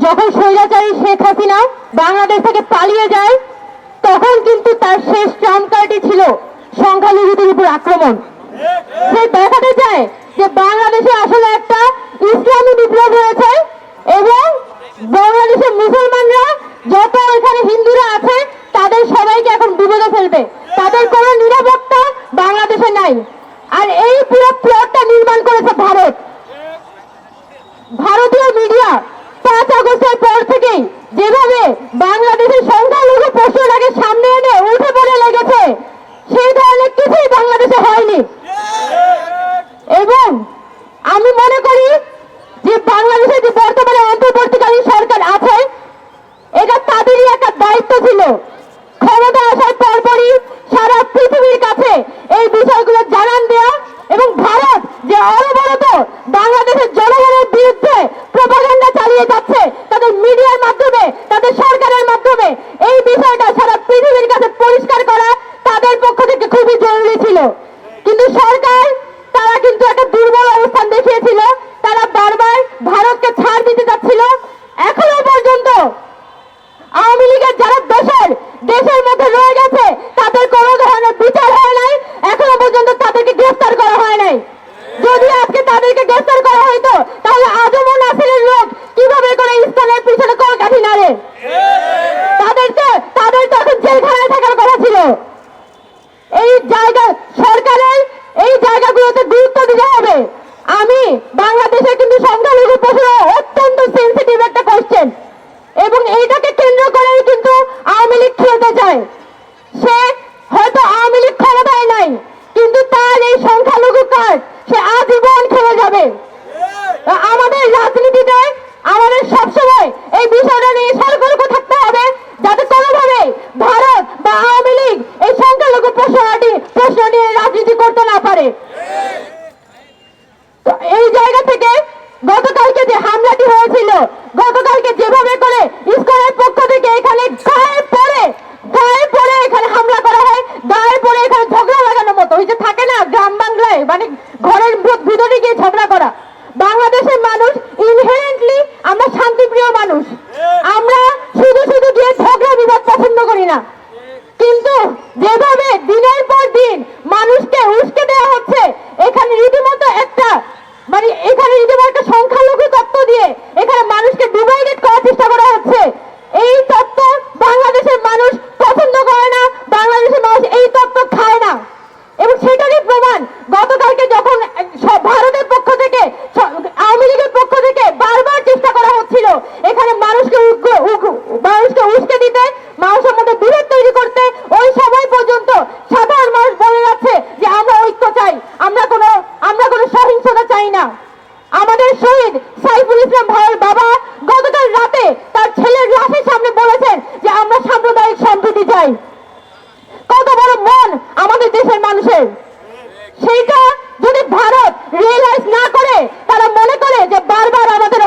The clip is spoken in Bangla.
যখন স্বৈরাচারী শেখ হাসিনা বাংলাদেশ থেকে পালিয়ে যায় তখন কিন্তু তার শেষ ট্রাম্প কার্ডই ছিল সংখ্যালঘুদের উপর আক্রমণ। সে দেখাতে চায় যে বাংলাদেশে আসলে একটা ইসলামী বিপ্লব হয়েছে এবং বাংলাদেশের মুসলমানরা যত এখানে হিন্দুরা আছে তাদের সবাইকে এখন বিপদে ফেলবে, তাদের কোনো নিরাপত্তা বাংলাদেশে নাই। আর এই পুরো প্লটটা নির্মাণ করেছে ভারত। ভারতীয় মিডিয়া 5 আগস্টের পর থেকেই যেভাবে বাংলাদেশের সংখ্যালঘু প্রশ্নটাকে সামনে এনে উঠে পড়ে লেগেছে, সেই ধরনের কিছুই বাংলাদেশে হয়নি। এবং আমি মনে করি যে বাংলাদেশে যে বর্তমানে অন্তর্বর্তীকালীন সরকার আছে এটা তাদেরই একটা দায়িত্ব ছিল ক্ষমতা আসার পরপরই সারা পৃথিবীর কাছে এই বিষয়গুলো জানান দেয়া এবং ভারত যে অনবরত বাংলাদেশের জনগণের বিরুদ্ধে প্রপাগান্ডা চালিয়ে যাচ্ছে তাদের মিডিয়ার মাধ্যমে, তাদের সরকারের মাধ্যমে, এই বিষয়টা সারা পৃথিবীর কাছে পরিষ্কার করা তাদের পক্ষ থেকে খুবই জরুরি ছিল। কিন্তু সরকার তারা কিন্তু একটা দুর্বল অবস্থান দেখিয়েছিল, তারা বারবার ভারতকে ছাড় দিতে যাচ্ছিল। এখনো পর্যন্ত আওয়ামী লীগের যারা দেশের মধ্যে রয়ে গেছে তাদের কোনো ধরনের বিচার হয় নাই, এখনো পর্যন্ত তাদেরকে গ্রেফতার করা হয় নাই। যদি আজকে তাদেরকে গ্রেফতার করা হইতো তাহলে আজমল নাসিরের লোক কিভাবে করে ইসলামের পিছনে কলকাঠি নাড়ে, তাদের তো এখন জেলখানায় থাকার কথা ছিল। এই জায়গা সরকারের এই জায়গাগুলোতে গুরুত্ব দিতে হবে। আমি বাংলাদেশে কিন্তু সংখ্যালঘু প্রশ্ন অত্যন্ত সেন্সিটিভ একটা কোশ্চেন এবং এইটাকে কেন্দ্র করেই কিন্তু আওয়ামী লীগ খেলতে চায়। সে হয়তো আওয়ামী লীগ ক্ষমতায় নাই কিন্তু তার এই সংখ্যালঘু কার্ড সে আজীবন খেলে যাবে। আমাদের রাজনীতিতে আমাদের সবসময় এই বিষয়টা নিয়ে সতর্ক থাকতে হবে যাতে কোনোভাবে ভারত বা আওয়ামী লীগ এই সংখ্যালঘু প্রশ্ন নিয়ে রাজনীতি করতে না পারে। এই জায়গা থেকে গতকালকে যে হামলাটি হয়েছিল, গতকালকে যেভাবে করে ইসকনের পক্ষ থেকে এখানে গায়ে পড়ে এখানে হামলা করা হয়, গায়ে পড়ে এখানে ঝগড়া লাগানোর মতো, ওই যে থাকে না গ্রাম বাংলায় মানে ঘরের ভিতরে গিয়ে ঝগড়া করা। বাংলাদেশের মানুষ ইনহেরেন্টলি আমরা শান্তিপ্রিয় মানুষ, আমরা শুধু গিয়ে ঝগড়া বিবাদ পছন্দ করি না। কিন্তু যেভাবে দিনের পর দিন মানুষকে উস্কে দেওয়া হচ্ছে, এখানে রীতিমতো একটা সংখ্যালঘু তত্ত্ব দিয়ে এখানে মানুষকে ডিভাইডেড করার চেষ্টা করা হচ্ছে। এই তত্ত্ব বাংলাদেশের মানুষ পছন্দ করে না, বাংলাদেশের মানুষ এই তত্ত্ব খায় না। এবং সেটারই প্রমাণ গতকালকে যখন ভারতের পক্ষ থেকে আওয়ামী লীগের পক্ষ থেকে বারবার চেষ্টা করা হচ্ছিল এখানে মানুষকে উস্কে দিতে, মানুষের মধ্যে বিভেদ তৈরি করতে, ওই সময় পর্যন্ত সাধারণ মানুষ বলে যাচ্ছে যে আমরা ঐক্য চাই, আমরা কোনো সহিংসতা চাই না। আমাদের শহীদ সাইফুল ইসলাম ভাইয়ের বাবা গতকাল রাতে তার ছেলের লাশের সামনে বলেছেন যে আমরা সাম্প্রদায়িক সম্প্রীতি চাই। কত বড় মন আমাদের দেশের মানুষের! সেইটা যদি ভারত রিয়েলাইজ না করে, তারা মনে করে যে বারবার আমাদের